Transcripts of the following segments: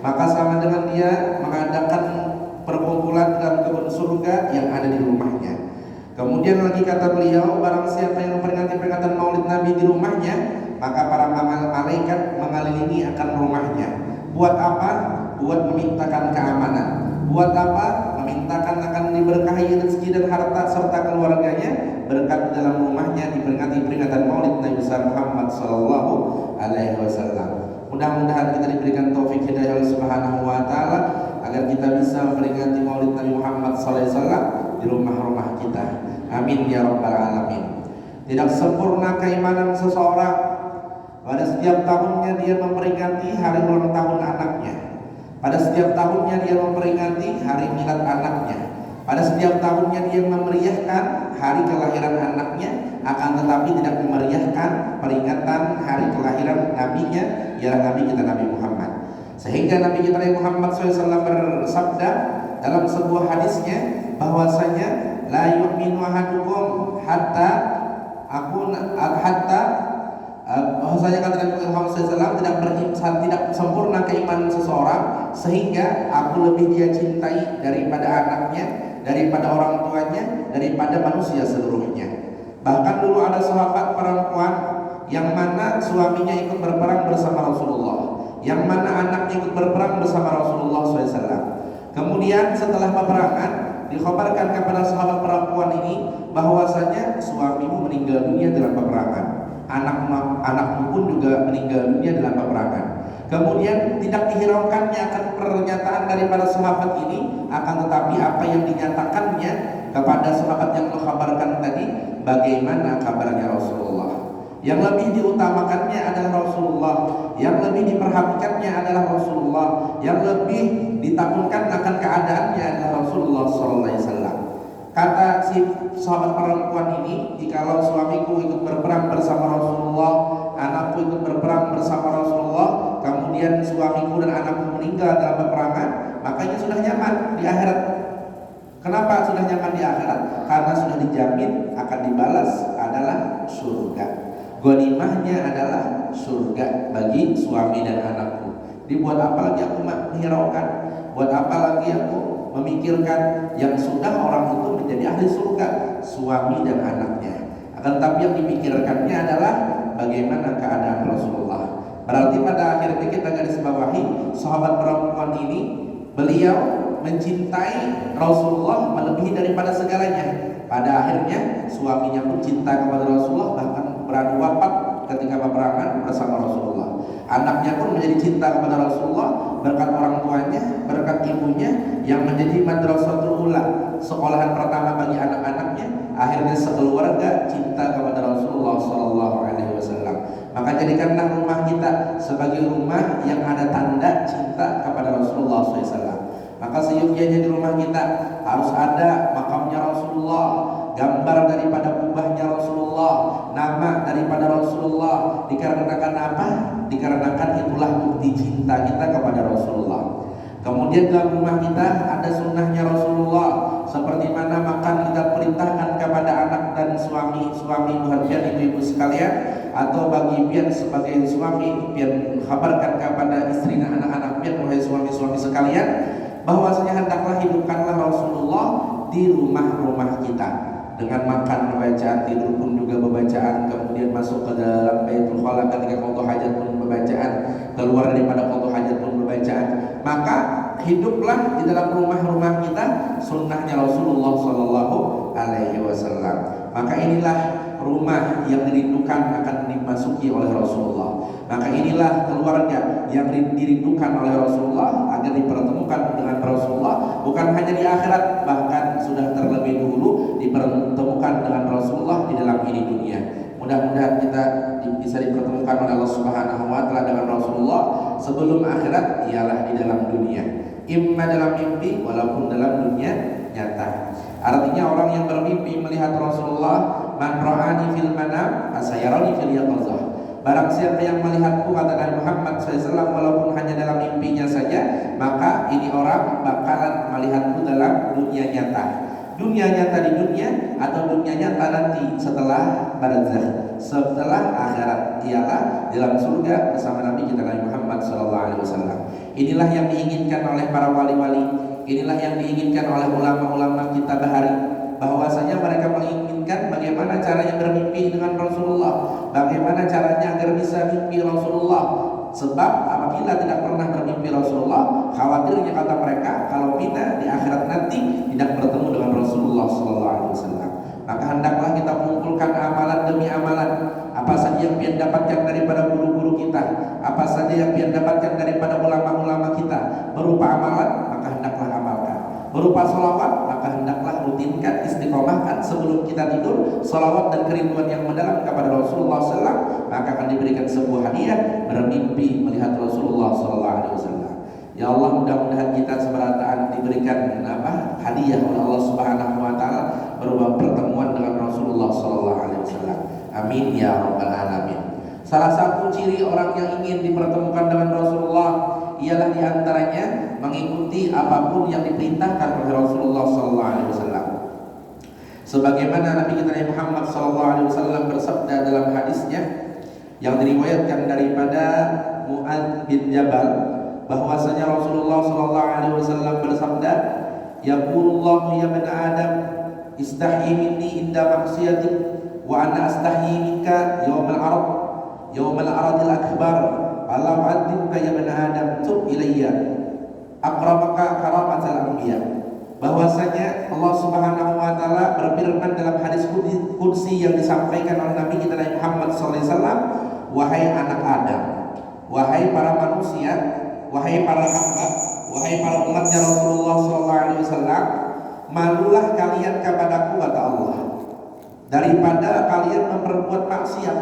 maka sama dengan dia mengadakan perkumpulan dalam kebun surga yang ada di rumahnya. Kemudian lagi kata beliau, barang siapa yang memperingati peringatan Maulid Nabi di rumahnya, maka para malaikat mengelilingi akan rumahnya. Buat apa? Buat memintakan keamanan. Buat apa? Memintakan akan diberkahi rezeki dan harta serta keluarganya berkat di dalam rumahnya diperingati peringatan Maulid Nabi Muhammad sallallahu alaihi wasallam. Mudah-mudahan kita diberikan taufik hidayah Allah Subhanahu wa taala agar kita bisa memperingati Maulid Nabi Muhammad sallallahu alaihi wasallam di rumah-rumah kita. Amin ya rabbal alamin. Tidak sempurna keimanan seseorang pada setiap tahunnya dia memperingati hari ulang tahun anaknya. Pada setiap tahunnya dia memperingati hari milad anaknya. Pada setiap tahunnya dia memeriahkan hari kelahiran anaknya, akan tetapi tidak memeriahkan peringatan hari kelahiran nabinya, ialah Nabi kita Nabi Muhammad. Sehingga Nabi kita Nabi Muhammad SAW bersabda dalam sebuah hadisnya bahwasanya la yu'minu ahadukum hatta bahwasanya kata Nabi Muhammad SAW tidak sempurna keimanan seseorang sehingga aku lebih dia cintai daripada anaknya, daripada orang tuanya, daripada manusia seluruhnya. Bahkan dulu ada sahabat perempuan yang mana suaminya ikut berperang bersama Rasulullah, yang mana anaknya ikut berperang bersama Rasulullah SAW. Kemudian setelah peperangan dikhabarkan kepada sahabat perempuan ini bahwasanya suamimu meninggal dunia dalam peperangan, anakmu pun juga meninggal dunia dalam peperangan. Kemudian tidak dihiraukannya akan pernyataan daripada sahabat ini, akan tetapi apa yang dinyatakannya kepada sahabat yang mengkhabarkan tadi, bagaimana kabarnya Rasulullah. Yang lebih diutamakannya adalah Rasulullah, yang lebih diperhatikannya adalah Rasulullah, yang lebih ditakutkan akan keadaannya adalah Rasulullah SAW. Kata si sahabat perempuan ini, jikalau suamiku ikut berperang bersama Rasulullah, anakku ikut berperang bersama Rasulullah, kemudian suamiku dan anakku meninggal dalam peperangan, makanya sudah nyaman di akhirat. Kenapa sudah nyaman di akhirat? Karena sudah dijamin akan dibalas adalah surga. Ghanimahnya adalah surga bagi suami dan anakku. Dibuat apa lagi aku menghiraukan? Buat apa lagi aku memikirkan yang sudah orang itu menjadi ahli surga, suami dan anaknya. Akan tetapi yang dipikirkannya adalah bagaimana keadaan Rasulullah. Berarti pada akhirnya kita garis bawahi sahabat perempuan ini, beliau mencintai Rasulullah melebihi daripada segalanya. Pada akhirnya suaminya pun cinta kepada Rasulullah, bahkan berani wafat ketika peperangan bersama Rasulullah. Anaknya pun menjadi cinta kepada Rasulullah berkat orang tuanya, berkat ibunya yang menjadi madrasatul ula, sekolahan pertama bagi anak-anaknya. Akhirnya sekeluarga cinta kepada Rasulullah sallallahu alaihi wasallam. Maka jadikanlah rumah kita sebagai rumah yang ada tanda cinta kepada Rasulullah SAW. Maka seyogyanya di rumah kita harus ada makamnya Rasulullah, gambar daripada kubahnya Rasulullah, nama daripada Rasulullah. Dikarenakan apa? Dikarenakan itulah bukti cinta kita kepada Rasulullah. Kemudian dalam rumah kita ada sunnahnya Rasulullah, seperti mana makan kita perintahkan kepada anak dan suami bahagian ibu-ibu sekalian, atau bagi pian sebagai suami pian kabarkan kepada istri dan anak-anak pian, wahai suami-suami sekalian, bahwasanya hendaklah hidupkanlah Rasulullah di rumah-rumah kita dengan makan, bacaan, tidur pun juga bacaan, kemudian masuk ke dalam Baitul Khala ketika qada hajat pun bacaan, keluar daripada qada hajat pun bacaan. Maka hiduplah di dalam rumah-rumah kita sunnahnya Rasulullah sallallahu alaihi wasallam. Maka inilah rumah yang dirindukan akan dimasuki oleh Rasulullah. Maka inilah keluarga yang dirindukan oleh Rasulullah agar dipertemukan dengan Rasulullah, bukan hanya di akhirat, bahkan sudah terlebih dulu dipertemukan dengan Rasulullah di dalam ini dunia. Mudah-mudahan kita bisa dipertemukan oleh Allah Subhanahu wa taala dengan Rasulullah sebelum akhirat, ialah di dalam dunia, imma dalam mimpi walaupun dalam dunia nyata. Artinya orang yang bermimpi melihat Rasulullah, man ra'ani fil manam asayarani fil yaqazah. Barang siapa yang melihatku, kata Nabi Muhammad SAW, walaupun hanya dalam mimpinya saja, maka ini orang bakalan melihatku dalam dunia nyata. Dunia nyata di dunia atau dunia nyata nanti setelah barzakh. setelah akhirat, ialah dalam surga bersama Nabi kita Nabi Muhammad SAW. Inilah yang diinginkan oleh para wali-wali, inilah yang diinginkan oleh ulama-ulama kita bahari, bahwasanya mereka menginginkan bagaimana caranya bermimpi dengan Rasulullah, bagaimana caranya agar bisa mimpi Rasulullah. Sebab apabila tidak pernah bermimpi Rasulullah, khawatirnya kata mereka kalau kita di akhirat nanti tidak bertemu dengan Rasulullah SAW. Maka hendaklah kita mengumpulkan amalan demi amalan. Apa saja yang pian dapatkan daripada guru-guru kita, apa saja yang pian dapatkan daripada ulama-ulama kita berupa amalan, maka hendaklah amalkan. Berupa sholawat, maka hendaklah rutinkan, istiqomahkan sebelum kita tidur. Sholawat dan kerinduan yang mendalam kepada Rasulullah SAW, maka akan diberikan sebuah hadiah bermimpi melihat Rasulullah SAW. Ya Allah, mudah-mudahan kita seberataan diberikan hadiah oleh Allah Subhanahu Wa Taala berupa pertemuan dengan Rasulullah SAW. Amin ya rabbal alamin. Salah satu ciri orang yang ingin dipertemukan dengan Rasulullah ialah diantaranya mengikuti apapun yang diperintahkan oleh Rasulullah SAW. Sebagaimana Nabi kita Muhammad SAW bersabda dalam hadisnya yang diriwayatkan daripada Mu'adz bin Jabal, bahwasanya Rasulullah SAW bersabda, "Yaqulullahu ya bani Adam, istahyi minni inda maksiatik, wa ana astahyi minka yaumal aradil akbar. Fala u'adzibka ya bani Adam, tub ilayya aqrabaka karamatal anbiya." Bahwasanya Allah Subhanahu Wa Taala berfirman dalam hadis qudsi yang disampaikan oleh Nabi kita Muhammad SAW, "Wahai anak Adam, wahai para manusia, wahai para hamba, wahai para umatnya Rasulullah SAW, malulah kalian kepadaku, kata Allah, daripada kalian memperbuat maksiat,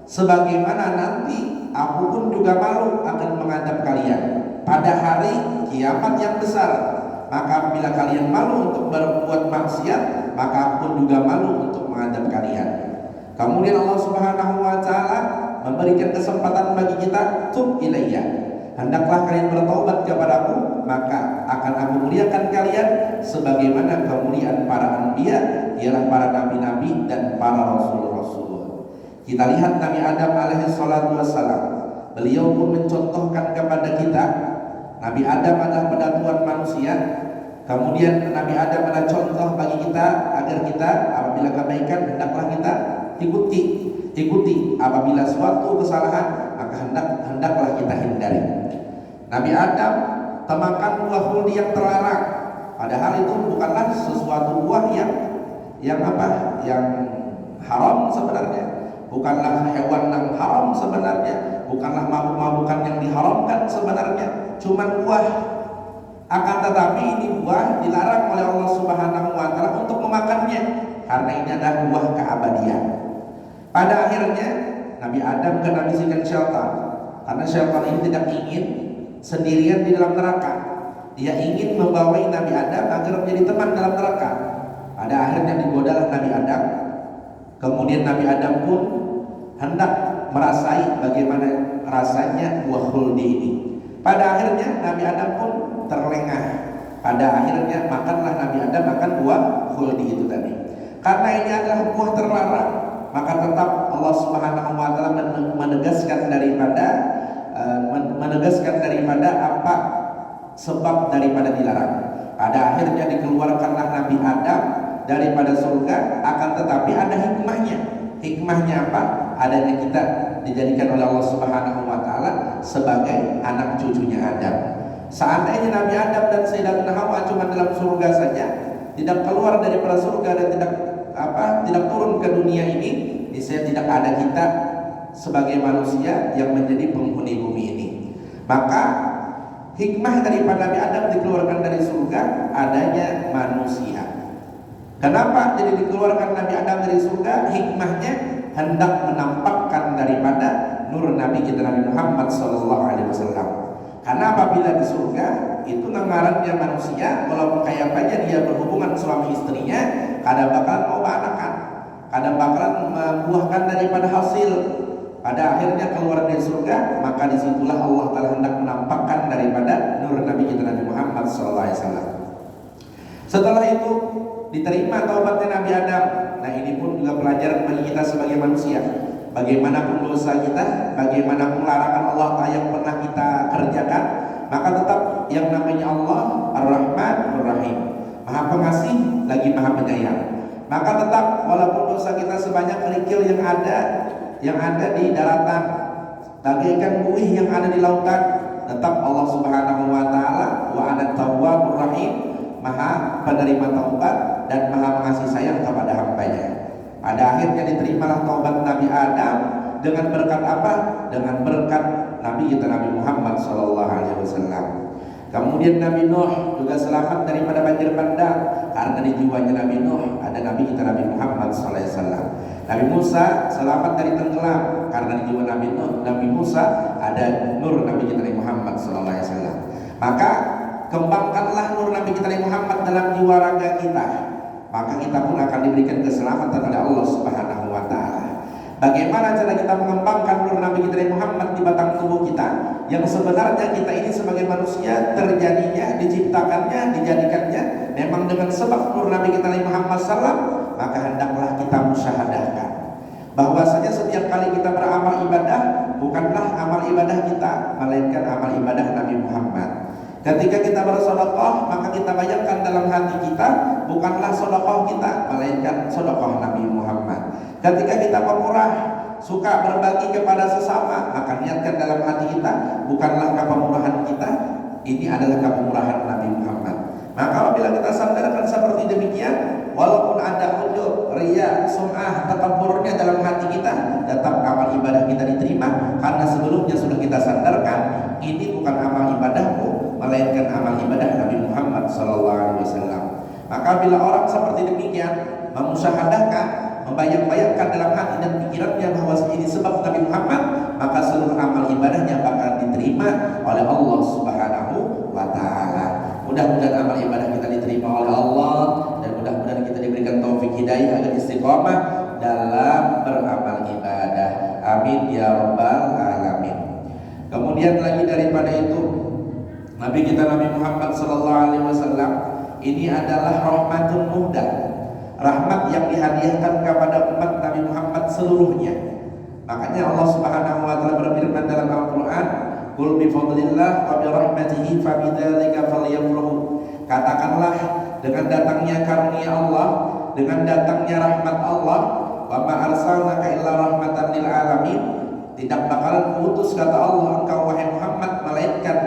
sebagaimana nanti aku pun juga malu akan menghadap kalian pada hari kiamat yang besar. Maka apabila kalian malu untuk berbuat maksiat, maka aku pun juga malu untuk menghadap kalian." Kemudian Allah Subhanahu Wa Taala memberikan kesempatan bagi kita, tub ilayya, hendaklah kalian bertaubat kepadaku, maka akan aku muliakan kalian sebagaimana kemuliaan para anbiya, ialah para nabi-nabi dan para rasul-rasul. Kita lihat Nabi Adam alaihi salatu wassalam, beliau pun mencontohkan kepada kita. Nabi Adam adalah penentuan manusia. Kemudian Nabi Adam adalah contoh bagi kita agar kita apabila kebaikan hendaklah kita ikuti. Apabila suatu kesalahan maka hendaklah kita hindari. Nabi Adam temakan buah khuldi yang terlarang, padahal itu bukanlah sesuatu buah yang haram sebenarnya, bukanlah hewan yang haram sebenarnya, bukanlah mabuk-mabukan yang diharamkan sebenarnya, cuman buah. Akan tetapi ini buah dilarang oleh Allah Subhanahu Wa Taala untuk memakannya, karena ini adalah buah keabadian. Pada akhirnya Nabi Adam kena bisikan syaitan, karena syaitan ini tidak ingin sendirian di dalam neraka. Dia ingin membawai Nabi Adam agar menjadi teman dalam neraka. Pada akhirnya digodalah Nabi Adam. Kemudian Nabi Adam pun hendak merasai bagaimana rasanya buah khuldi ini. Pada akhirnya Nabi Adam pun terlengah. Pada akhirnya makanlah Nabi Adam makan buah khuldi itu tadi. Karena ini adalah buah terlarang, maka tetap Allah Subhanahu Wa Taala menegaskan daripada apa sebab daripada dilarang. Pada akhirnya dikeluarkanlah Nabi Adam daripada surga, akan tetapi ada hikmahnya. Hikmahnya apa? Adanya kita dijadikan oleh Allah Subhanahu Wa Taala sebagai anak cucunya Adam. Seandainya Nabi Adam dan Sayyidatina Hawa cuma dalam surga saja, tidak keluar daripada surga dan tidak turun ke dunia ini, niscaya tidak ada kita sebagai manusia yang menjadi penghuni bumi ini. Maka hikmah daripada Nabi Adam dikeluarkan dari surga adanya manusia. Kenapa jadi dikeluarkan Nabi Adam dari surga? Hikmahnya hendak menampakkan daripada nur Nabi kita Nabi Muhammad SAW. Karena apabila di surga itu ngarannya manusia, walaupun kayak apa dia berhubungan suami istrinya, kadang bakalan mau anakan, kadang bakalan membuahkan daripada hasil. Pada akhirnya keluar dari surga, maka disitulah Allah Ta'ala hendak menampakkan daripada nur Nabi kita Nabi Muhammad SAW. Setelah itu diterima taubatnya Nabi Adam. Nah ini pun juga pelajaran bagi kita sebagai manusia. bagaimanapun dosa kita, bagaimanapun larangan Allah yang pernah kita kerjakan, maka tetap yang namanya Allah Ar-Rahman Ar-Rahim, Maha Pengasih lagi Maha Penyayang. Maka tetap walaupun dosa kita sebanyak kerikil yang ada di daratan, bagaikan buih yang ada di lautan, tetap Allah Subhanahu wa taala wa ana tawwabur rahim, Maha penerima taubat dan Maha mengasih sayang kepada hambanya. Pada akhirnya diterimalah taubat Nabi Adam dengan berkat apa? Dengan berkat Nabi kita Nabi Muhammad sallallahu alaihi wasallam. Kemudian Nabi Nuh juga selamat daripada banjir bandang karena di jiwanya Nabi Nuh ada Nabi kita Nabi Muhammad sallallahu alaihi wasallam. Nabi Musa selamat dari tenggelam karena di jiwa Nabi Nuh, Nabi Musa ada nur Nabi kita Nabi Muhammad sallallahu alaihi wasallam. Maka kembangkanlah nur Nabi kita Nabi Muhammad dalam jiwa raga kita, maka kita pun akan diberikan keselamatan oleh Allah Subhanahu wa taala. Bagaimana cara kita mengembangkan nur Nabi kita Nabi Muhammad di batang tubuh kita, yang sebenarnya kita ini sebagai manusia terjadinya, diciptakannya, dijadikannya memang dengan sebab nur Nabi kita Nabi Muhammad SAW. Maka hendaklah kita musyahadahkan bahwasanya setiap kali kita beramal ibadah bukanlah amal ibadah kita, melainkan amal ibadah Nabi Muhammad. Ketika kita bersedekah, maka kita bayangkan dalam hati kita bukanlah sedekah kita, melainkan sedekah Nabi Muhammad. Ketika kita pemurah, suka berbagi kepada sesama, maka niatkan dalam hati kita bukanlah kepemurahan kita, ini adalah kepemurahan Nabi Muhammad. Maka apabila kita sadarkan seperti demikian, walaupun ada ujub, riya, sum'ah, takabburnya dalam hati kita, tetap amal ibadah kita diterima karena sebelumnya sudah kita sadarkan ini bukan amal ibadahku, melainkan amal ibadah Nabi Muhammad sallallahu alaihi wasallam. Maka bila orang seperti demikian memusyahadahkan, membayang-bayangkan dalam hati dan pikirannya bahwa ini sebab Nabi Muhammad, maka seluruh amal ibadahnya bakal diterima oleh Allah Subhanahu wa taala. Mudah-mudahan amal ibadah kita diterima oleh Allah dan mudah-mudahan kita diberikan taufik hidayah agar istiqamah dalam beramal ibadah. Amin ya rabbal alamin. Kemudian lagi daripada itu, Nabi kita Nabi Muhammad sallallahu alaihi wasallam ini adalah rahmatun muhdah, rahmat yang dihadiahkan kepada umat Nabi Muhammad seluruhnya. Makanya Allah Subhanahu wa taala berfirman dalam Al-Qur'an, "Qul bi fadlillah wa bi rahmatihi fa bidzalika falyafrahu." Katakanlah dengan datangnya karunia Allah, dengan datangnya rahmat Allah, "Wa ma arsalnaka illa rahmatan lil alamin." Tidak bakalan kuutus kata Allah engkau wahai Muhammad melainkan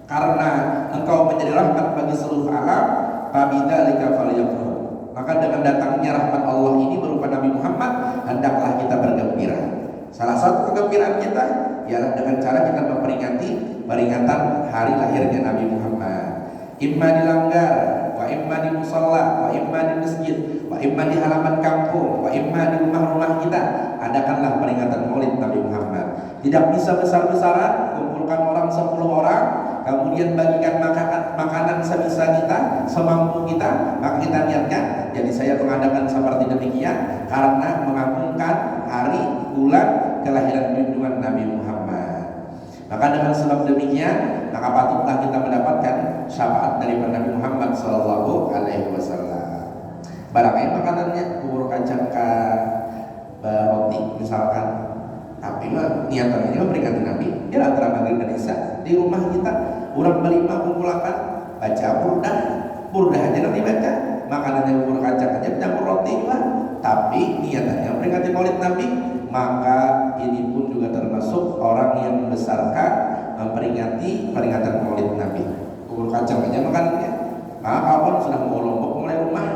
karena engkau menjadi rahmat bagi seluruh alam, fa bidzalika falyafrahu. Maka dengan datangnya rahmat Allah ini berupa Nabi Muhammad, hendaklah kita bergembira. Salah satu kegembiraan kita ialah dengan cara kita memperingati peringatan hari lahirnya Nabi Muhammad. Imma dilanggar, wa imma di musalla, wa imma di masjid, wa imma di halaman kampung, wa imma di rumah-rumah kita, adakanlah peringatan Maulid Nabi Muhammad. Tidak bisa besar-besaran, kumpulkan orang 10 orang, kemudian bagikan makanan sebisa kita, semampu kita, maka kita niatkan. Jadi saya mengadakan seperti demikian karena mengagungkan hari bulan kelahiran junjungan Nabi Muhammad. Maka dengan sebab demikian, maka patutlah kita mendapatkan syafaat dari Nabi Muhammad sallallahu alaihi wasallam. Barangkali makanannya bubur kacang ka roti misalkan, tapi niatannya memberikan Nabi. Dia antara maghrib dan isya di rumah kita, orang berlima kumpulakan baca burdah aja nanti baca, makanannya bubur kacang aja, campur roti juga. Tapi niatannya memperingati Maulid Nabi, maka ini pun juga termasuk orang yang membesarkan memperingati peringatan Maulid Nabi. Bubur kacang aja makanannya, maka kawan sudah mau lombok mulai rumah.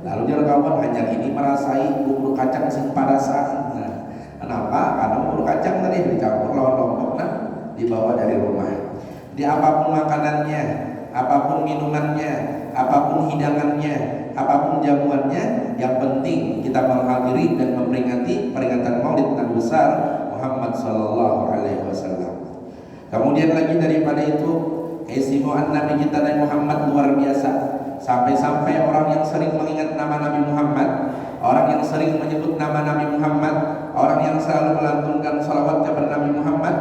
Lalu dia kawan hanya ini merasai bubur kacang sing parasan. Nah, kenapa? Karena bubur kacang tadi dicampur lawan lombok, nah dibawa dari rumah. Di apapun makanannya, apapun minumannya, apapun hidangannya, apapun jamuannya, yang penting kita menghadiri dan memperingati peringatan Maulid Nabi besar Muhammad sallallahu alaihi wasallam. Kemudian lagi daripada itu, keistimewaan Nabi kita Nabi Muhammad luar biasa. Sampai-sampai orang yang sering mengingat nama Nabi Muhammad, orang yang sering menyebut nama Nabi Muhammad, orang yang selalu melantunkan salawat kepada Nabi Muhammad,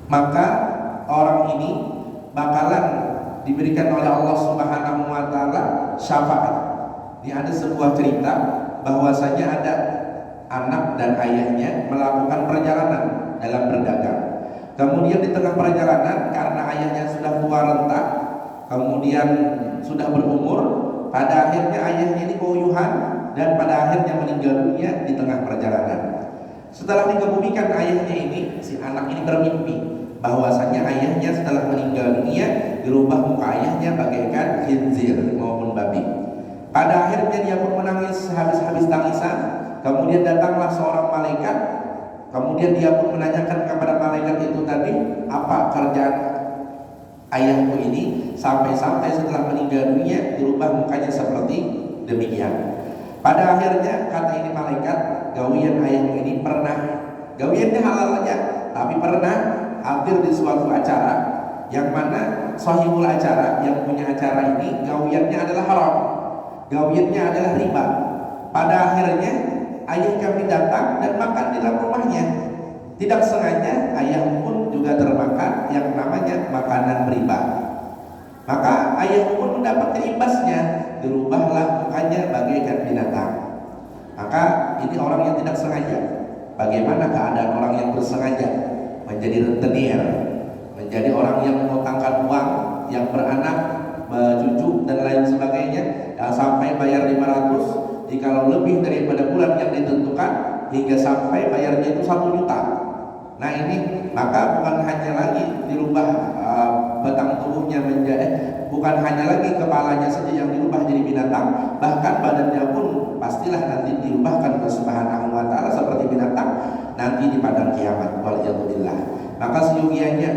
maka orang ini bakalan diberikan oleh Allah Subhanahu wa taala syafaat. Ini ada sebuah cerita bahwasanya anak dan ayahnya melakukan perjalanan dalam berdagang. Kemudian di tengah perjalanan karena ayahnya sudah tua renta, kemudian sudah berumur, pada akhirnya ayahnya ini keuyuhan dan pada akhirnya meninggal dunia di tengah perjalanan. Setelah dikebumikan ayahnya ini, si anak ini bermimpi bahwasanya ayahnya setelah meninggal dunia dirubah muka ayahnya bagaikan khinzir maupun babi. Pada akhirnya dia pun menangis habis-habis tangisan. Kemudian datanglah seorang malaikat. Kemudian dia pun menanyakan kepada malaikat itu tadi, apa kerjaan ayahku ini sampai-sampai setelah meninggal dunia dirubah mukanya seperti demikian. Pada akhirnya kata ini malaikat, gawian ayahmu ini pernah, gawiannya halal aja, tapi pernah hadir di suatu acara yang mana sahibul acara yang punya acara ini gawiannya adalah haram, gawiannya adalah riba. Pada akhirnya ayah kami datang dan makan di dalam rumahnya. Tidak sengaja ayah pun juga termakan yang namanya makanan riba. Maka ayah pun mendapatkan imbasnya, dirubahlah mukanya bagaikan binatang. Maka ini orang yang tidak sengaja. Bagaimana keadaan orang yang bersengaja? Menjadi rentenir, menjadi orang yang mengutangkan uang, yang beranak, cucu dan lain sebagainya, sampai bayar 500, jikalau lebih daripada bulan yang ditentukan, hingga sampai bayarnya itu 1 juta. Nah ini maka bukan hanya lagi dirubah batang tubuhnya menjadi, bukan hanya lagi kepalanya saja yang dirubah jadi binatang, bahkan badannya pun pastilah nanti dirubahkan oleh Subhanahu wa Ta'ala seperti binatang nanti di padang kiamat. Waliyadzubillah. Maka seyogianya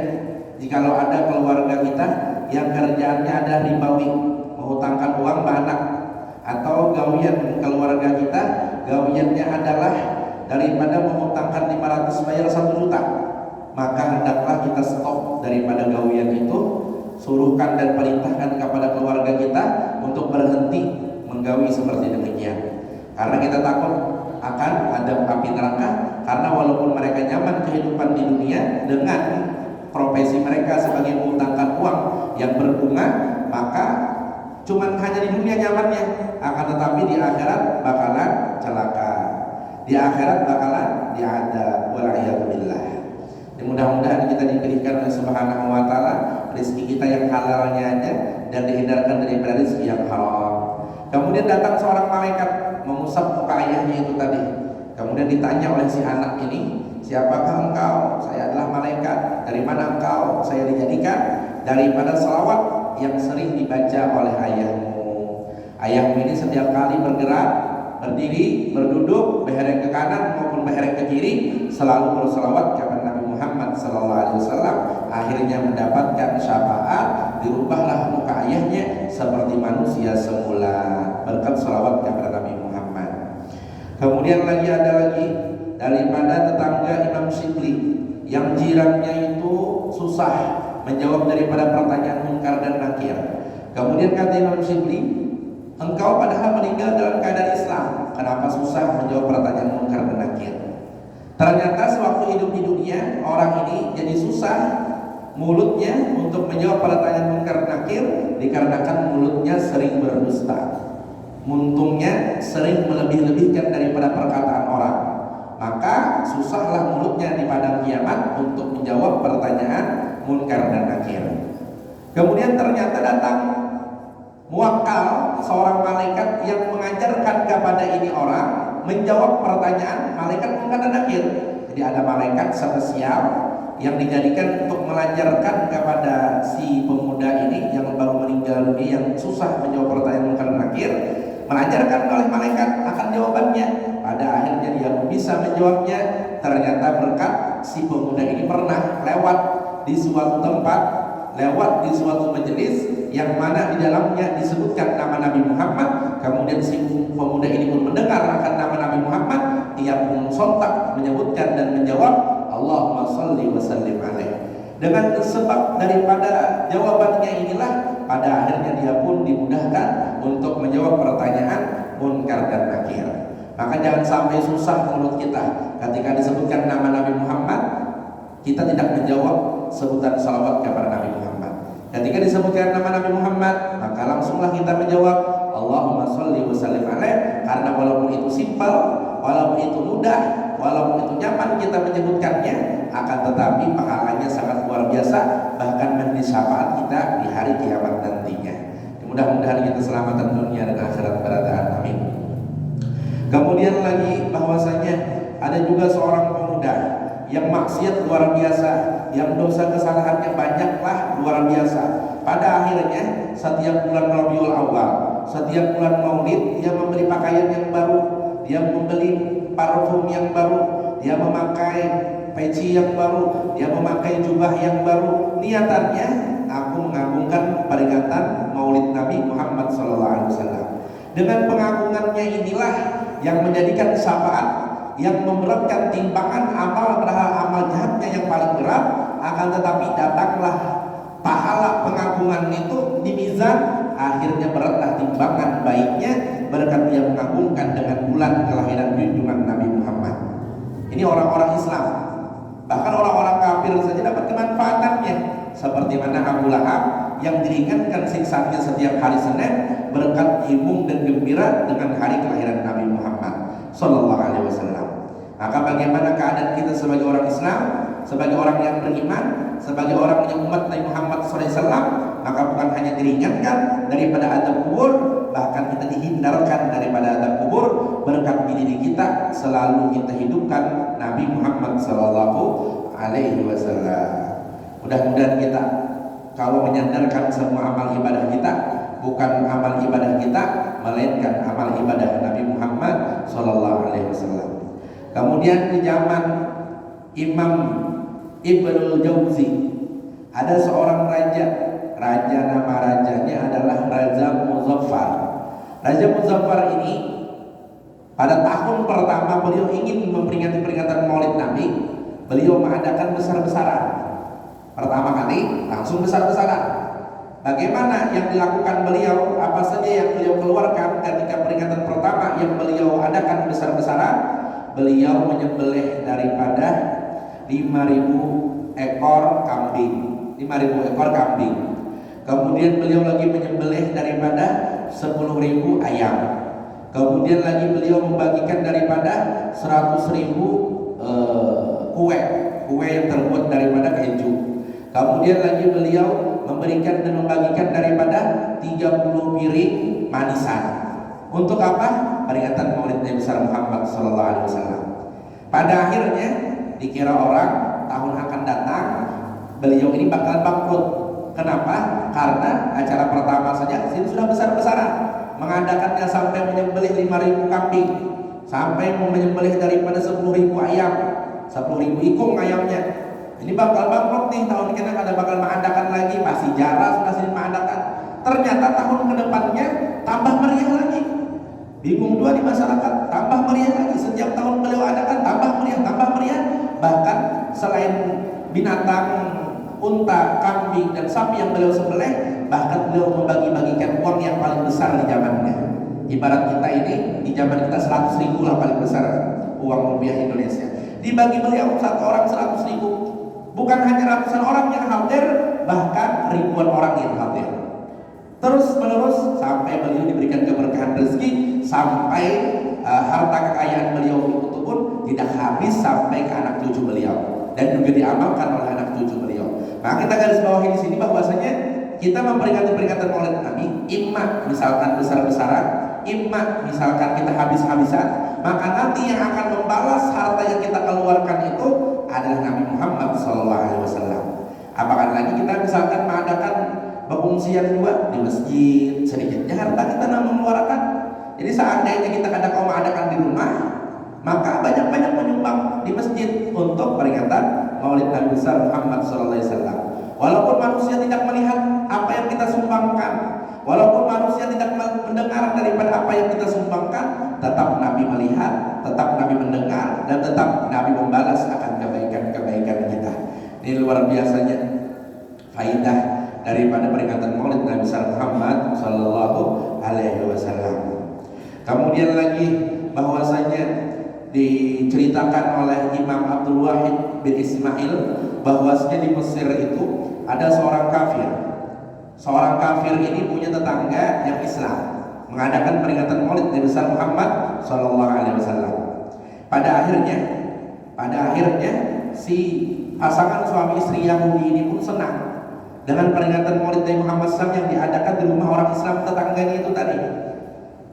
jikalau ada keluarga kita yang kerjaannya ada ribawi, menghutangkan uang anak, atau gawian keluarga kita gawiannya adalah daripada menghutangkan 500 bayar 1 juta, maka hendaklah kita stop daripada gawian itu, suruhkan dan perintahkan kepada keluarga kita untuk berhenti menggawi seperti demikian, karena kita takut akan adab api neraka. Karena walaupun mereka nyaman kehidupan di dunia dengan profesi mereka sebagai menghutangkan uang yang berbunga, maka cuman hanya di dunia nyamannya, akan tetapi di akhirat bakalan celaka, di akhirat bakalan diadab. Waliyadzubillah. Mudah-mudahan kita diberikan oleh Subhanahu wa Ta'ala rezeki kita yang halalnya aja dan dihindarkan daripada rezeki yang haram. Kemudian datang seorang malaikat mengusap muka ayahnya itu tadi. Kemudian ditanya oleh si anak ini, siapakah engkau? Saya adalah malaikat. Dari mana engkau? Saya dijadikan daripada salawat yang sering dibaca oleh ayahmu. Ayahmu ini setiap kali bergerak, berdiri, berduduk, behereng ke kanan maupun behereng ke kiri, selalu bersalawat kepada Nabi Muhammad sallallahu alaihi wasallam. Akhirnya mendapatkan syafaat, dirubahlah muka ayahnya seperti manusia semula berkat salawat kepada Nabi Muhammad. Kemudian lagi ada lagi daripada tetangga Imam Syibli yang jirannya itu susah menjawab daripada pertanyaan munkar dan nakir. Kemudian kata Imam Syibli, engkau padahal meninggal dalam keadaan Islam, kenapa susah menjawab pertanyaan munkar dan nakir? Ternyata sewaktu hidup di dunia, orang ini jadi susah mulutnya untuk menjawab pertanyaan munkar dan nakir dikarenakan mulutnya sering berdusta. Muntungnya sering melebih-lebihkan daripada perkataan orang. Maka susahlah mulutnya di padang kiamat untuk menjawab pertanyaan munkar dan nakir. Kemudian ternyata datang muwakkal, seorang malaikat yang mengajarkan kepada ini orang menjawab pertanyaan malaikat munkar dan nakir. Jadi ada malaikat spesial yang dijadikan untuk mengajarkan kepada si pemuda ini yang baru meninggal dunia, yang susah menjawab pertanyaan munkar dan nakir, mengajarkan oleh malaikat akan jawabannya. Pada akhirnya dia bisa menjawabnya. Ternyata berkat si pemuda ini pernah lewat di suatu tempat, lewat di suatu majelis yang mana di dalamnya disebutkan nama Nabi Muhammad. Kemudian si pemuda ini pun mendengar akan nama Nabi Muhammad, dia pun sontak menyebutkan dan menjawab Allahumma shalli wa sallim alaihi. Dengan sebab daripada jawabannya inilah pada akhirnya dia pun dimudahkan untuk menjawab pertanyaan munkar dan nakir. Maka jangan sampai susah mulut kita ketika disebutkan nama Nabi Muhammad, kita tidak menjawab sebutan salawat kepada Nabi Muhammad. Ketika disebutkan nama Nabi Muhammad, maka langsunglah kita menjawab Allahumma sholli wa sallim alaih, karena walaupun itu simpel, walaupun itu mudah, walaupun itu nyaman kita menyebutkannya, akan tetapi pahalanya sangat luar biasa, bahkan menjadi syafaat kita di hari kiamat nantinya. Mudah-mudahan kita selamatan dunia dan akhirat beradaan, amin. Kemudian lagi bahwasanya ada juga seorang pemuda yang maksiat luar biasa, yang dosa kesalahannya banyaklah luar biasa. Pada akhirnya setiap bulan Rabiul Awal, setiap bulan Maulid, dia membeli pakaian yang baru, dia membeli parfum yang baru, dia memakai peci yang baru, dia memakai jubah yang baru. Niatannya, aku mengagungkan peringatan Maulid Nabi Muhammad SAW. Dengan pengagungannya inilah yang menjadikan syafaat, yang memberatkan timbangan amal jahatnya yang paling berat. Akan tetapi datanglah pahala pengagungan itu di mizan, akhirnya beratlah timbangan baiknya berkat dia mengagungkan dengan bulan kelahiran junjungan Nabi Muhammad. Ini orang-orang Islam. Bahkan orang-orang kafir saja dapat kemanfaatannya, seperti mana Abu Lahab yang diringankan siksanya setiap hari Senin berkat himung dan gembira dengan hari kelahiran Nabi Muhammad Sallallahu Alaihi Wasallam. Maka bagaimana keadaan kita sebagai orang Islam, sebagai orang yang beriman, sebagai orang yang umat Nabi Muhammad SAW? Maka bukan hanya diringankan daripada azab kubur, bahkan kita dihindarkan daripada azab kubur berkat diri kita selalu kita hidupkan Nabi Muhammad Sallallahu Alaihi Wasallam. Mudah-mudahan kita kalau menyandarkan semua amal ibadah kita bukan amal ibadah kita, melainkan amal ibadah Nabi Muhammad Sallallahu Alaihi Wasallam. Kemudian di zaman Imam Ibnul Jauzi ada seorang raja nama rajanya adalah Raja Muzaffar. Raja Muzaffar ini pada tahun pertama beliau ingin memperingati peringatan Maulid Nabi, beliau mengadakan besar-besaran. Pertama kali langsung besar-besaran. Bagaimana yang dilakukan beliau? Apa saja yang beliau keluarkan ketika peringatan pertama yang beliau adakan besar-besaran? Beliau menyembelih daripada 5.000 ekor kambing. 5.000 ekor kambing. Kemudian beliau lagi menyembelih daripada 10.000 ayam. Kemudian lagi beliau membagikan daripada 100.000 kue yang terbuat daripada keju. Kemudian lagi beliau memberikan dan membagikan daripada 30 piring manisan. Untuk apa? Peringatan Maulid Nabi besar Muhammad Sallallahu Alaihi Wasallam. Pada akhirnya dikira orang tahun akan datang beliau ini bakal bangkrut. Kenapa? Karena acara pertama saja sudah besar-besaran, mengadakannya sampai menyembelih 5.000 kambing, sampai menyembelih daripada 10.000 ayam, 10.000 ikung ayamnya. Ini bakal bangkrut nih, tahun ini ada bakal mengadakan lagi, pasti jarang sudah sering mengadakan. Ternyata tahun kedepannya tambah meriah lagi. Bingung dua di masyarakat, tambah meriah lagi. Setiap tahun beliau adakan tambah meriah. Bahkan selain binatang unta, kambing dan sapi yang beliau sembelih, bahkan beliau membagi-bagikan uang yang paling besar di zamannya. Ibarat kita ini di zaman kita 100.000 lah paling besar uang rupiah Indonesia. Dibagi beliau satu orang 100.000. Bukan hanya ratusan orang yang hadir, bahkan ribuan orang yang hadir. Terus menerus sampai beliau diberikan keberkahan rezeki, sampai harta kekayaan beliau itu pun tidak habis sampai ke anak cucu beliau dan juga diamalkan oleh anak cucu beliau. Maka kita garis bawahi di sini bahwasanya kita memperingati peringatan Maulid Nabi, imma misalkan besar-besaran, imma misalkan kita habis-habisan, maka nanti yang akan membalas harta yang kita keluarkan itu adalah Nabi Muhammad SAW. Apakah lagi kita misalkan mengadakan pengungsian juga di masjid, sedikitnya harta kita mengeluarkan. Jadi seandainya kita kadang mengadakan di rumah, maka banyak-banyak menyumbang di masjid untuk peringatan Maulid Nabi besar Muhammad SAW. Walaupun manusia tidak melihat apa yang kita sumbangkan, walaupun manusia tidak mendengar daripada apa yang kita sumbangkan, tetap Nabi melihat, tetap Nabi mendengar, dan tetap Nabi membalas akan kebaikan-kebaikan kita. Ini luar biasanya faidah daripada peringatan Maulid Nabi besar Muhammad Sallallahu Alaihi Wasallam. Kemudian lagi bahwasanya diceritakan oleh Imam Abdul Wahid bin Ismail bahwasanya di Mesir itu ada seorang kafir. Seorang kafir ini punya tetangga yang Islam, mengadakan peringatan Maulid Nabi besar Muhammad Sallallahu Alaihi Wasallam. pada akhirnya si pasangan suami istri Yahudi ini pun senang dengan peringatan Maulid Nabi Muhammad SAW yang diadakan di rumah orang Islam tetangganya itu tadi.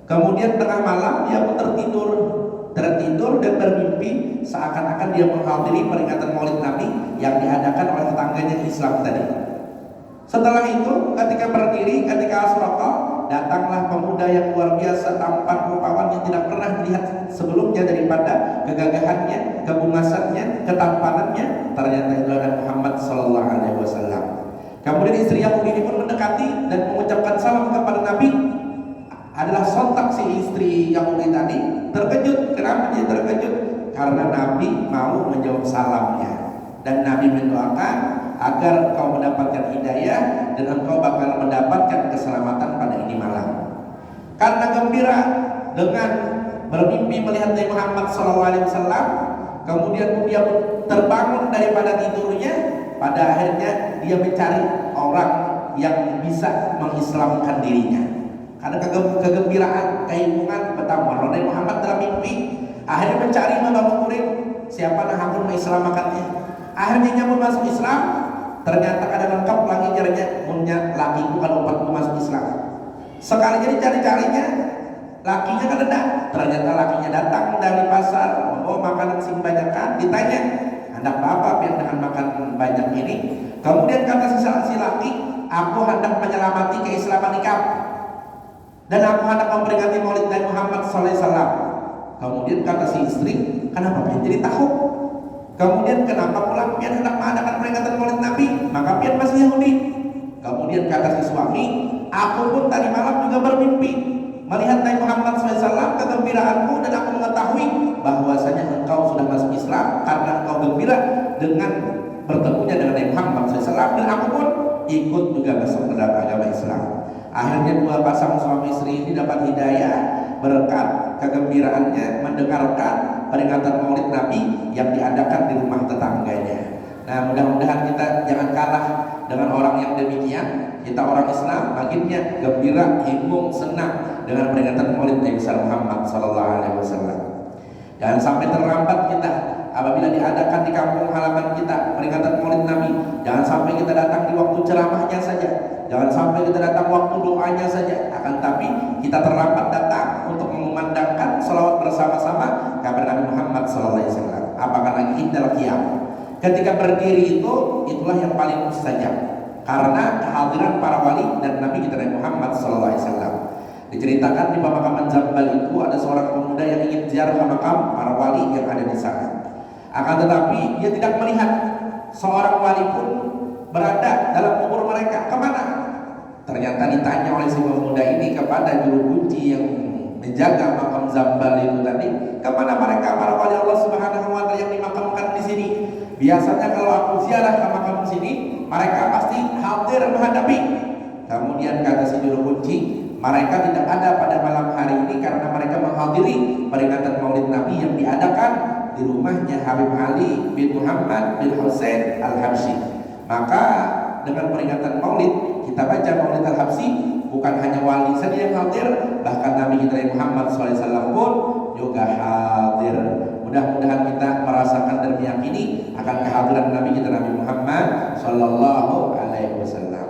Kemudian tengah malam dia pun tertidur dan bermimpi seakan-akan dia menghadiri peringatan Maulid Nabi yang diadakan oleh tetangganya Islam tadi. Setelah itu ketika berdiri, ketika asroqa, datanglah pemuda yang luar biasa, tampan rupawan yang tidak pernah dilihat sebelumnya, daripada kegagahannya, kebungasannya, ketampanannya, ternyata itu adalah Muhammad Sallallahu Alaihi Wasallam. Kemudian istri Yahudi ini pun mendekati dan mengucapkan salam kepada Nabi. Adalah sontak si istri Yahudi tadi terkejut. Kenapa dia terkejut? Karena Nabi mau menjawab salamnya, dan Nabi mendoakan agar engkau mendapatkan hidayah dan engkau bakal mendapatkan keselamatan pada ini malam. Karena gembira dengan bermimpi melihat Nabi Muhammad SAW, kemudian dia pun terbangun daripada tidurnya. Pada akhirnya dia mencari orang yang bisa mengislamkan dirinya. Karena kegembiraan, keimungan betapa Nabi Muhammad dalam mimpi, akhirnya mencari beberapa murid siapa yang akan mengislamkannya. Akhirnya nyambut masuk Islam. Ternyata ada lengkap lagi jarinya, punya lakiku kalau umatku masuk Islam. Sekali jadi cari-carinya, lakinya kan ada. Ternyata lakinya datang dari pasar membawa makanan sing banyak kan. Ditanya, hendak apa yang dengan makan banyak ini? Kemudian kata si laki, aku hendak menyelamati keislaman kamu, dan aku hendak memperingati Maulid Nabi Muhammad SAW. Kemudian kata si istri, kenapa pengen jadi tahu? Kemudian kenapa pulang pian hendak mengadakan peringatan Maulid Nabi? Maka pian masih Yahudi. Kemudian kata si suami, aku pun tadi malam juga bermimpi melihat Nabi Muhammad SAW, kegembiraanku, dan aku mengetahui bahwasanya engkau sudah masuk Islam karena engkau gembira dengan bertemunya dengan Nabi Muhammad SAW, dan aku pun ikut juga masuk ke dalam agama Islam. Akhirnya dua pasang suami istri ini dapat hidayah berkat kegembiraannya mendengarkan peringatan Maulid Nabi yang diadakan di rumah tetangganya. Nah, mudah-mudahan kita jangan kalah dengan orang yang demikian. Kita orang Islam makinnya gembira, himbung, senang dengan peringatan Maulid Nabi Muhammad Sallallahu Alaihi Wasallam. Jangan sampai terlambat kita apabila diadakan di kampung halaman kita peringatan Maulid Nabi. Jangan sampai kita datang di waktu ceramahnya saja. Jangan sampai kita datang waktu doanya saja. Akan tapi kita terlambat datang untuk mengumandangkan salawat bersama-sama kepada Nabi Muhammad SAW. Apakah lagi indal qiyam? Ketika berdiri itulah yang paling mustajab, karena kehadiran para wali dan Nabi kita Nabi Muhammad SAW. Diceritakan di pemakaman Zambal itu ada seorang pemuda yang ingin ziarah ke makam para wali yang ada di sana. Akan tetapi dia tidak melihat seorang wali pun berada dalam kubur mereka. Kemana? Ternyata ditanya oleh si pemuda ini kepada juru kunci yang menjaga makam Zambal itu tadi, kemana mereka para wali Allah Subhanahu wa Ta'ala yang dimakamkan di sini? Biasanya kalau aku ziarah ke makam sini, mereka pasti hadir menghadapi. Kemudian kata si juru kunci, mereka tidak ada pada malam hari ini karena mereka menghadiri peringatan Maulid Nabi yang diadakan di rumahnya Habib Ali bin Muhammad bin Husain Al-Habsyi. Maka dengan peringatan Maulid, kita baca Maulid Al-Habsyi, bukan hanya wali saja yang hadir, bahkan Nabi kita Muhammad SAW pun juga hadir. Mudah-mudahan kita merasakan dan meyakini akan kehadiran Nabi kita Nabi Muhammad Sallallahu Alaihi Wasallam.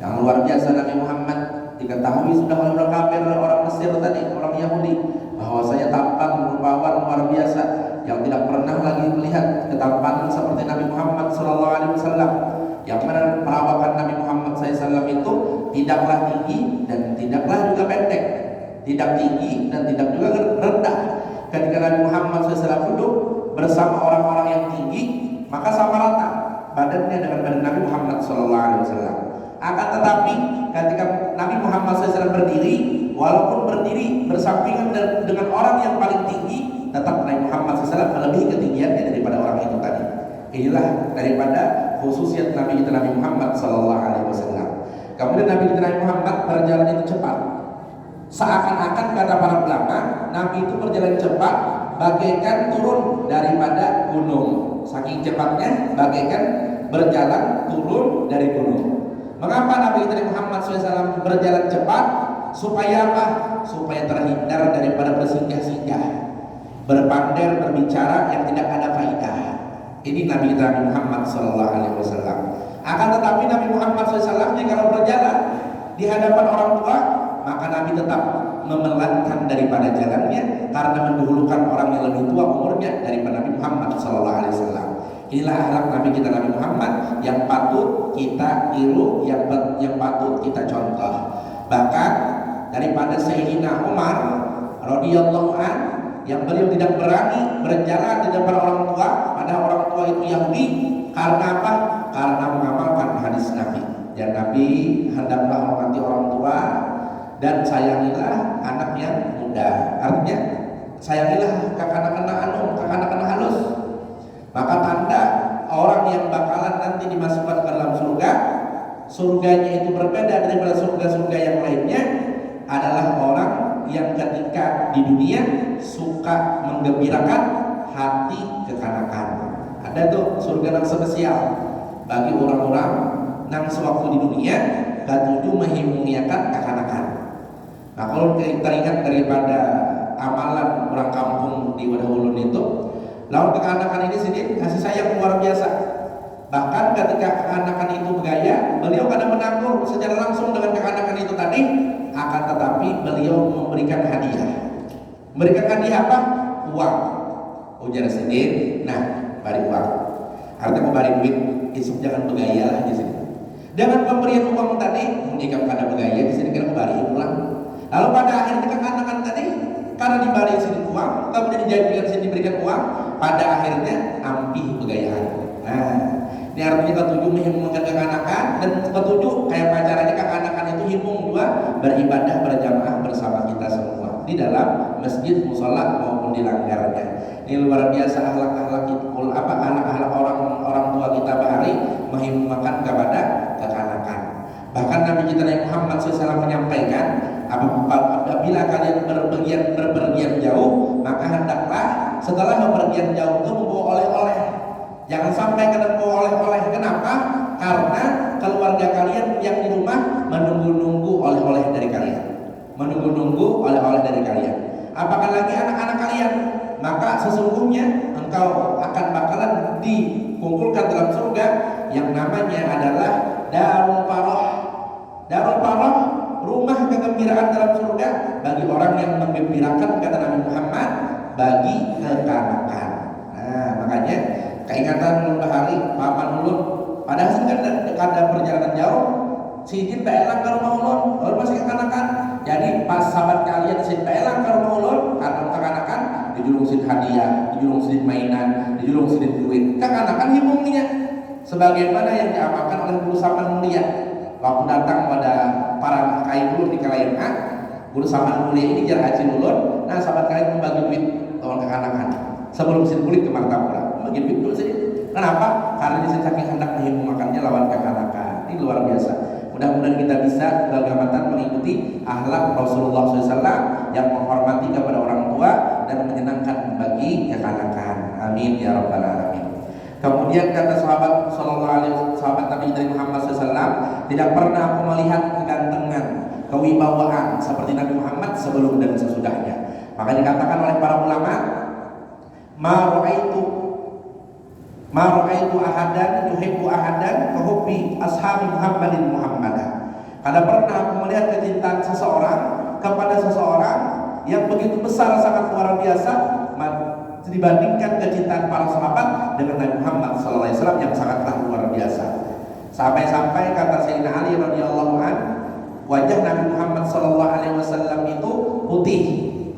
Yang luar biasa Nabi Muhammad diketahui sudah oleh orang kafir, orang Mesir tadi, orang Yahudi, bahwasanya tampan rupawan luar biasa yang tidak pernah lagi melihat ketampanan seperti Nabi Muhammad Sallallahu Alaihi Wasallam. Yang mana perawakan Nabi Muhammad SAW itu tidaklah tinggi dan tidaklah juga pendek, tidak tinggi dan tidak juga rendah. Ketika Nabi Muhammad SAW duduk bersama orang-orang yang tinggi, maka sama rata badannya dengan badan Nabi Muhammad SAW. Akan tetapi ketika Nabi Muhammad SAW berdiri, walaupun berdiri bersampingan dengan orang yang paling tinggi, tetap Nabi Muhammad SAW melebihi ketinggiannya daripada orang itu tadi. Inilah daripada khususiyat Nabi kita Nabi Muhammad Sallallahu Alaihi Wasallam. Kemudian Nabi kita Nabi Muhammad berjalan itu cepat. Seakan-akan kata para ulama, Nabi itu berjalan cepat bagaikan turun daripada gunung. Saking cepatnya bagaikan berjalan turun dari gunung. Mengapa Nabi kita Muhammad SAW berjalan cepat? Supaya apa? Supaya terhindar daripada bersinggah-singgah. berpander, berbicara yang tidak ada faedah. Ini Nabi Muhammad Sallallahu Alaihi Wasallam. Akan tetapi Nabi Muhammad SAW kalau berjalan di hadapan orang tua, maka Nabi tetap memelankan daripada jalannya karena mendahulukan orang yang lebih tua umurnya daripada Nabi Muhammad Sallallahu Alaihi Wasallam. Inilah akhlak Nabi kita Nabi Muhammad yang patut kita tiru, yang patut kita contoh. Bahkan daripada Sayyidina Umar radhiyallahu an, yang beliau tidak berani berjalan di depan orang tua, padahal orang tua itu Yahudi. Karena apa? Karena mengamalkan hadis Nabi. Ya Nabi, hendaklah hormati orang tua dan sayangilah anak yang muda. Artinya sayangilah kakak-kakak halus. Maka tanda orang yang bakalan nanti dimasukkan ke dalam surga, surganya itu berbeda daripada surga-surga yang lainnya, adalah orang yang ketika di dunia suka menggembirakan hati kekanakan. Ada tuh surga yang spesial bagi orang-orang yang sewaktu di dunia katuju memuliakan kekanakan. Nah, kalau kita ingat daripada amalan orang kampung di Wadahulun itu, lawan kekanakan ini sendiri kasih sayang luar biasa. Bahkan ketika kekanakan itu bergaya, beliau kadang menakur secara langsung dengan kekanakan itu tadi, akan tetapi beliau memberikan hadiah. Memberikan hadiah apa? Uang. Ujar sendiri. Nah, bari uang. Artinya bari duit, isuk jangan bergaya lah di sini. Dengan pemberian uang tadi, jika pada bergaya di sini kan bari pulang. Lalu pada akhirnya kekanakan tadi, karena dibari sini uang, kemudian dijanjikan sini diberikan uang, pada akhirnya ampih bergayaan. Nah, ini artinya ketujuh menghimungkan kekanakan, dan ketujuh kayak pacarannya kekanakan itu himung juga beribadah berjamaah bersama kita semua di dalam masjid, musola maupun di langgarnya. Ini luar biasa akhlak-akhlak itu, anak-anak orang tua kita bahari menghimungkan kepada kekanakan. Bahkan Nabi kita Nabi Muhammad SAW menyampaikan, apabila kalian berpergian jauh, maka hendaklah setelah bepergian jauh itu membawa oleh-oleh. Jangan sampai kena membawa oleh-oleh. Kenapa? Karena keluarga kalian yang di rumah menunggu-nunggu oleh-oleh dari kalian. Menunggu-nunggu oleh-oleh dari kalian. Apakah lagi anak-anak kalian? Maka sesungguhnya engkau akan bakalan dikumpulkan dalam surga yang namanya adalah Darul Farah. Darul Farah, rumah kegembiraan dalam surga bagi orang yang menggembirakan, kata Nabi Muhammad, bagi kekanakan. Nah, makanya keingatan ulun bahari, paman ulun, padahal kan ada perjalanan jauh, si Jin baelang ke rumah ulun masih kekanakan. Jadi pas sahabat kalian si baelang ke rumah ulun karena kekanakan, dijulungsin hadiah, dijulungsin mainan, dijulungsin duit. Kekanakan himungnya sebagaimana yang diamalkan oleh guru saman mulia. Waktu datang pada para kain ulun di Kalayan, guru saman mulia ini jar haji ulun. Nah, sahabat kalian membagi duit tolong kekanakan sebelum sin kulit ke martabula. Bagi duit dulu saja. Kenapa? Karena di saking hendak menghimungkannya lawan kekanakan. Ini luar biasa. Mudah-mudahan kita bisa bergamatan mengikuti akhlak Rasulullah SAW yang menghormati kepada orang tua dan menyenangkan bagi kekanakan. Amin ya rabbal alamin. Kemudian kata sahabat sahabat Nabi Muhammad SAW, tidak pernah aku melihat kegantengan, kewibawaan seperti Nabi Muhammad sebelum dan sesudahnya. Maka dikatakan oleh para ulama, ma ra'aitu ahadan yuhibbu ahadan kahubbi ashabi Muhammadin Muhammadan. Karena pernah aku melihat kecintaan seseorang kepada seseorang yang begitu besar, sangat luar biasa dibandingkan kecintaan para sahabat dengan Nabi Muhammad SAW yang sangatlah luar biasa. Sampai-sampai kata Sayyidina Ali radhiyallahu anhu, wajah Nabi Muhammad SAW itu putih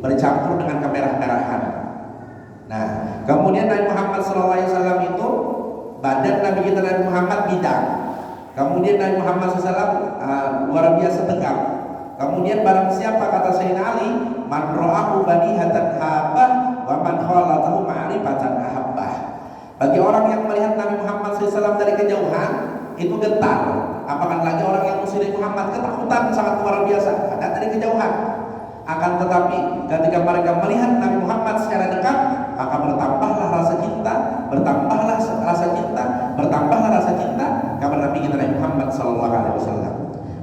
bercampur dengan kemerah-merahan. Nah, kemudian Nabi Muhammad SAW itu badan Nabi kita Nabi Muhammad bidang. Kemudian Nabi Muhammad SAW luar biasa tegap. Kemudian barang siapa, kata Sayyidina Ali, man ra'ahu badihatan habah wa man khalatahu ma'rifatan ahabbah. Bagi orang yang melihat Nabi Muhammad SAW dari kejauhan itu getar. Apakah lagi orang yang musuh Muhammad, ketakutan sangat luar biasa ada dari kejauhan. Akan tetapi ketika mereka melihat Nabi Muhammad secara dekat, maka bertambahlah rasa cinta, bertambahlah rasa cinta kepada Nabi kita Nabi Muhammad SAW.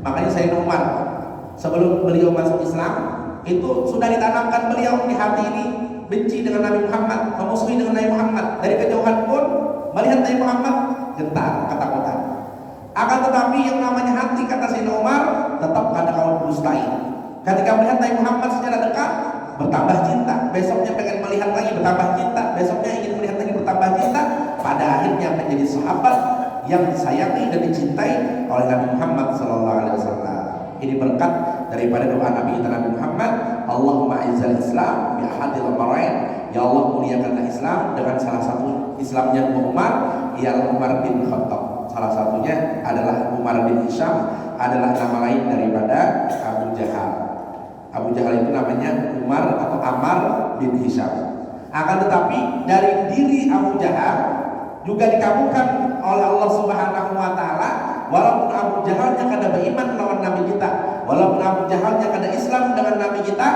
Makanya Sayyidina Umar sebelum beliau masuk Islam itu sudah ditanamkan beliau di hati ini benci dengan Nabi Muhammad, memusuhi dengan Nabi Muhammad, dari kejauhan pun melihat Nabi Muhammad gentar, ketakutan. Akan tetapi yang namanya hati, kata Sayyidina Umar, tetap kadang-kadang dustai. Ketika melihat Nabi Muhammad secara dekat, bertambah cinta. Besoknya pengen melihat lagi, bertambah cinta. Besoknya ingin melihat lagi, bertambah cinta. Pada akhirnya menjadi sahabat yang disayangi dan dicintai oleh Nabi Muhammad SAW. Ini berkat daripada doa Nabi kita Nabi Muhammad, Allahumma izzal Islam bi ahadil amrayn. Ya Allah, muliakanlah Islam dengan salah satu Islamnya Umar, ialah Umar bin Khattab. Salah satunya adalah Umar bin Hisham, adalah nama lain daripada Abu Jahal. Abu Jahal itu namanya Umar atau Ammar bin Hisham. Akan tetapi dari diri Abu Jahal juga dikabulkan oleh Allah Subhanahu wa taala. Walaupun Abu Jahalnya kada beriman lawan Nabi kita, walaupun Abu Jahalnya kada Islam dengan Nabi kita,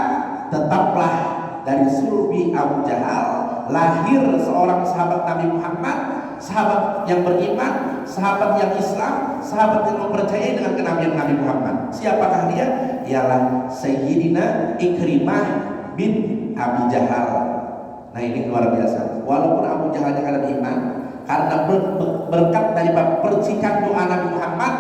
tetaplah dari sulbi Abu Jahal lahir seorang sahabat Nabi Muhammad, sahabat yang beriman, sahabat yang Islam, sahabat yang mempercayai dengan kenabian Nabi Muhammad. Siapakah dia? Ialah Sayyidina Ikrimah bin Abi Jahal. Nah, ini luar biasa. Walaupun Abu Jahalnya kada beriman, karena berkat dari percikan doa Nabi Muhammad,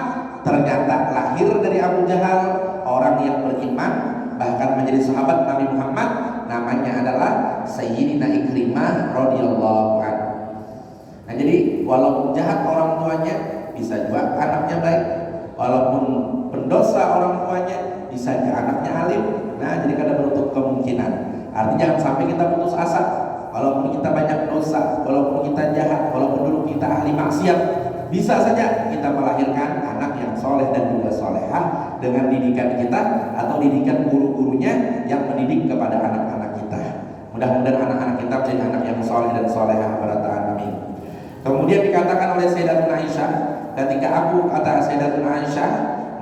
ternyata lahir dari Abu Jahal orang yang beriman, bahkan menjadi sahabat Nabi Muhammad. Namanya adalah Sayyidina Ikrimah radhiyallahu anhu. Nah, jadi walaupun jahat orang tuanya, bisa juga anaknya baik. Walaupun pendosa orang tuanya, bisa juga anaknya alim. Nah, jadi kada menutup kemungkinan. Artinya jangan sampai kita putus asa. Walaupun kita banyak dosa, walaupun kita jahat, walaupun dulu kita ahli maksiat, bisa saja kita melahirkan anak yang soleh dan juga solehah dengan didikan kita atau didikan guru-gurunya yang mendidik kepada anak-anak kita. Mudah-mudahan anak-anak kita menjadi anak yang soleh dan solehah pada amin. Kemudian dikatakan oleh Sayyidatuna Aisyah, ketika kata Sayyidatuna Aisyah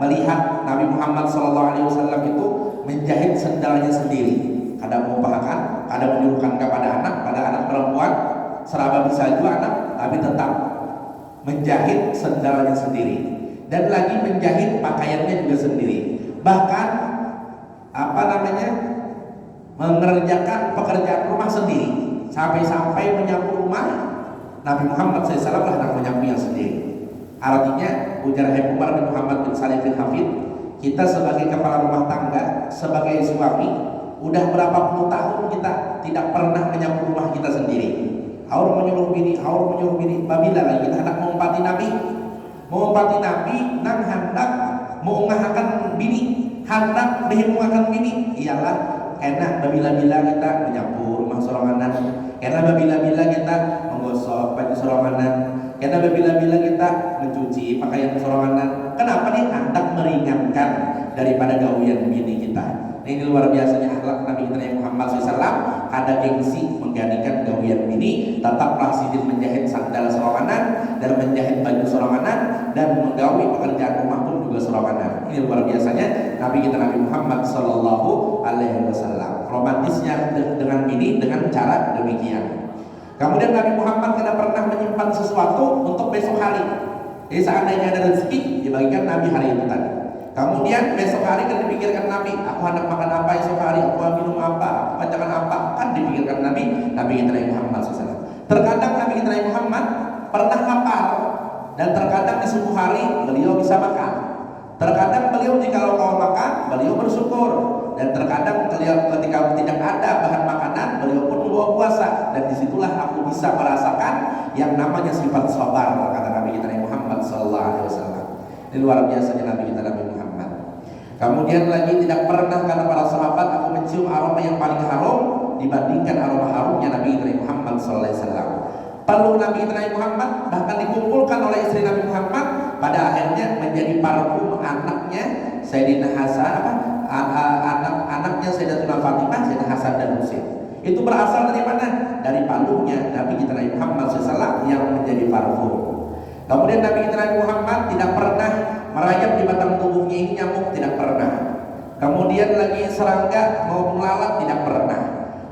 melihat Nabi Muhammad SAW itu menjahit sendalnya sendiri. Ada mengupahakan, ada menyuruhkan kepada anak perempuan, seraba bisa juga anak, tapi tetap menjahit sendalnya sendiri, dan lagi menjahit pakaiannya juga sendiri. Bahkan mengerjakan pekerjaan rumah sendiri, sampai menyapu rumah Nabi Muhammad SAW lah yang menyapunya sendiri. Artinya, ujar Umar bin Muhammad bin Salim bin Hafid, kita sebagai kepala rumah tangga, sebagai suami, udah berapa puluh tahun kita tidak pernah menyapu rumah kita sendiri. Aur menyuruh bini, babila lagi kita hendak mengumpati Nabi, nang hendak mengungahakan bini, hendak mengungahakan bini, ialah enak babila-bila kita menyapu rumah soranganan, enak babila-bila kita menggosok baju soranganan, enak babila-bila kita mencuci pakaian soranganan. Kenapa nih? Hendak meringankan daripada gawian bini kita. Ini luar biasanya akhlak Nabi kita Muhammad SAW. Ada gengsi menggantikan gawian bini, tetaplah sidin menjahit sandal soranganan dan menjahit baju soranganan dan menggawi pekerjaan rumah pun juga soranganan. Ini luar biasanya Nabi kita Nabi Muhammad SAW. Romantisnya dengan bini dengan cara demikian. Kemudian Nabi Muhammad tidak pernah menyimpan sesuatu untuk besok hari. Jadi seandainya ada rezeki, dibagikan Nabi hari itu tadi. Kemudian besok hari kan dipikirkan Nabi, aku hendak makan apa esok hari, aku minum apa, aku jangan apa, kan dipikirkan Nabi kita Nabi Muhammad SAW. Terkadang Nabi kita Nabi Muhammad pernah lapar, dan terkadang di subuh hari beliau bisa makan. Terkadang beliau jika kalau makan, beliau bersyukur, dan terkadang ketika tidak ada bahan makanan, beliau pun membawa puasa. Dan disitulah aku bisa merasakan yang namanya sifat sabar, kata Nabi kita Nabi Muhammad SAW. Ini luar biasanya Nabi kita Nabi Muhammad. Kemudian lagi tidak pernah kata para sahabat aku mencium aroma yang paling harum dibandingkan aroma harumnya Nabi kita Muhammad SAW. Perlu Nabi kita Muhammad bahkan dikumpulkan oleh istri Nabi Muhammad, pada akhirnya menjadi parfum anaknya Sayyidina Hasan, anaknya Sayyidatuna Fatimah, Sayyidina Hasan dan Husain. Itu berasal dari mana? Dari parfumnya Nabi kita Muhammad SAW yang menjadi parfum. Kemudian Nabi kita Muhammad tidak pernah merayap di batang tubuhnya ini nyamuk, tidak pernah. Kemudian lagi serangga maupun lalat, tidak pernah.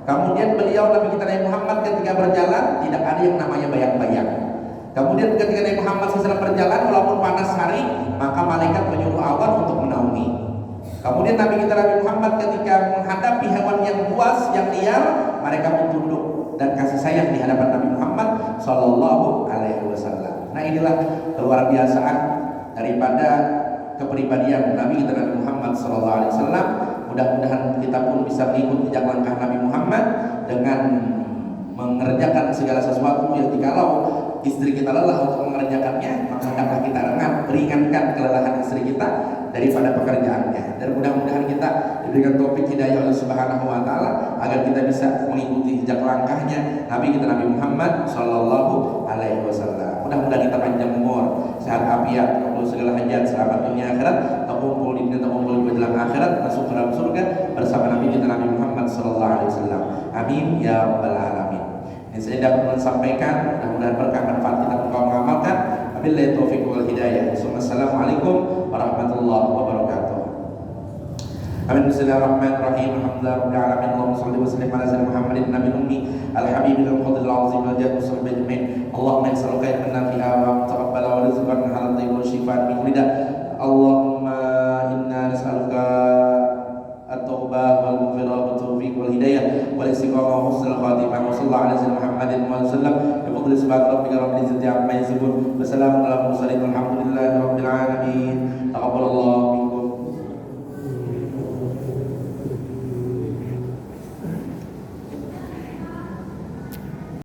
Kemudian beliau Nabi kita Muhammad ketika berjalan tidak ada yang namanya bayang-bayang. Kemudian ketika Nabi Muhammad sedang berjalan walaupun panas hari, maka malaikat menyuruh awan untuk menaungi. Kemudian Nabi kita Nabi Muhammad ketika menghadapi hewan yang buas, yang liar, mereka pun tunduk dan kasih sayang di hadapan Nabi Muhammad Sallallahu Alaihi Wasallam. Nah inilah luar biasaan daripada kepribadian Nabi kita Nabi Muhammad Sallallahu Alaihi Wasallam. Mudah-mudahan kita pun bisa mengikuti jejak langkah Nabi Muhammad dengan mengerjakan segala sesuatu yang jikalau istri kita lelah untuk mengerjakannya, maka hendaklah kita ringankan kelelahan istri kita daripada pekerjaannya. Dan mudah-mudahan kita diberikan taufik hidayah oleh Subhanahu wa taala agar kita bisa mengikuti jejak langkahnya Nabi kita Nabi Muhammad sallallahu alaihi wasallam. Mudah-mudahan kita panjang umur, sehat afiat, kabul segala hajat, selamat dunia akhirat, terkumpul di dunia, terkumpul di dalam akhirat, masuk ke dalam surga bersama Nabi kita Nabi Muhammad sallallahu alaihi wasallam. Amin ya rabbal alamin. Yang saya dapat menyampaikan, mudah-mudahan berkah manfaat kita engkau mengamalkan. Wabillahi taufiq wal hidayah. Assalamualaikum warahmatullahi wabarakatuh. Amin. Bismillahirrahmanirrahim. Alhamdulillahirabbil alamin. Allahumma shalli wa sallim ala sayyidina Muhammadin nabiyil ummi al-habib al-fadil al-azim wa jadu sahbihi ajmain. Allahumma nas'aluka ilman nafi'a wa taqabbala wa rizqan halalan tayyiban wa shifaan min kulli da'. Allahumma inna nas'aluka at-taubah wal maghfirah wa taufiq wal hidayah wal istiqamah wa husnul khatimah. Wa sallallahu ala sayyidina Muhammadin wa sallam. Bi fadli subhana rabbika rabbil izzati amma yasifun. Wa salamun alal mursalin walhamdulillahi